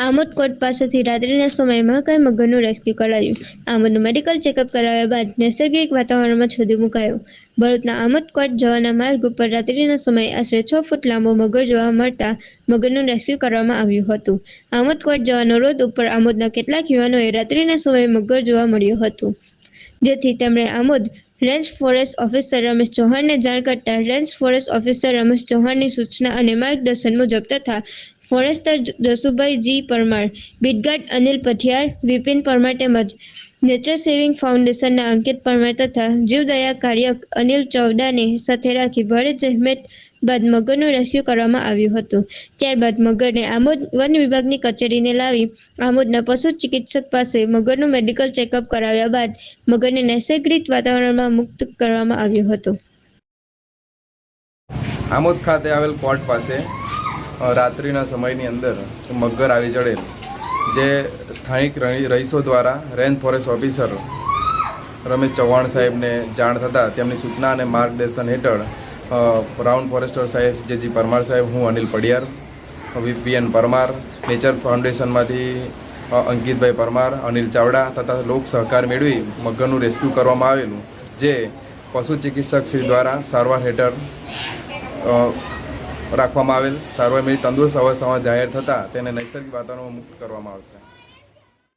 Amod court પાસેથી રાત્રિના સમયે મહાકાય મગરનું રેસ્ક્યુ કરાયું। આમોદનું મેડિકલ ચેકઅપ કરાવ્યા બાદ નૈસર્ગિક વાતાવરણમાં છોડી મુકાયો। ભરૂચના આમોદ કોર્ટ જવાના માર્ગ ઉપર રાત્રિના સમયે આશરે 6 ફૂટ લાંબો મગર જોવા મળતા મગરનું રેસ્ક્યુ કરવામાં આવ્યું હતું। આમોદ કોર્ટ જવાનો રોડ ઉપર આમોદના કેટલાક યુવાનોએ રાત્રિના સમયે મગર જોવા મળ્યું હતું, જેથી તેમણે Amod range forest officer Ramesh ચૌહાણને જાણ કરતા રેન્જ ફોરેસ્ટ ઓફિસર રમેશ ચૌહાણની સૂચના અને માર્ગદર્શન મુજબ તથા forester Jasubhai G Parmar, beat guard Anil Pathiyar, Vipin Parmar તેમજ નેચર સેવિંગ ફાઉન્ડેશનના અંકિત પરમાર તથા જીવદયા કાર્યક અનિલ ચૌડાને સાથે રાખી ભારે જહેમત બાદ મગરનું રેસ્ક્યુ કરવામાં આવ્યું હતું। ત્યારબાદ મગરને આમોદ વન વિભાગની કચેરીને લાવી આમોદના પશુ ચિકિત્સક પાસે મગરનું મેડિકલ ચેકઅપ કરાવ્યા બાદ મગરને નૈસર્ગિક વાતાવરણમાં મુક્ત કરવામાં આવ્યો હતો। આમોદ ખાતે આવેલ કોર્ટ પાસે રાત્રિના સમયની અંદર મગર આવી ચડેલ, જે સ્થાનિક રહીશો દ્વારા range forest officer Ramesh Chauhan સાહેબને જાણ થતાં તેમની સૂચના અને માર્ગદર્શન હેઠળ રાઉન્ડ ફોરેસ્ટર સાહેબ જે પરમાર સાહેબ, હું અનિલ પડિયાર, વીપીએન પરમાર, નેચર ફાઉન્ડેશનમાંથી અંકિતભાઈ પરમાર, અનિલ ચાવડા તથા લોક સહકાર મેળવી મગરનું રેસ્ક્યુ કરવામાં આવેલું, જે પશુ ચિકિત્સક શ્રી દ્વારા સારવાર હેઠળ રાખવામાં આવેલ। સારવાર મેળવી તંદુરસ્ત અવસ્થામાં જાહેર થતાં તેને નૈસર્ગિક વાતાવરણમાં મુક્ત કરવામાં આવશે।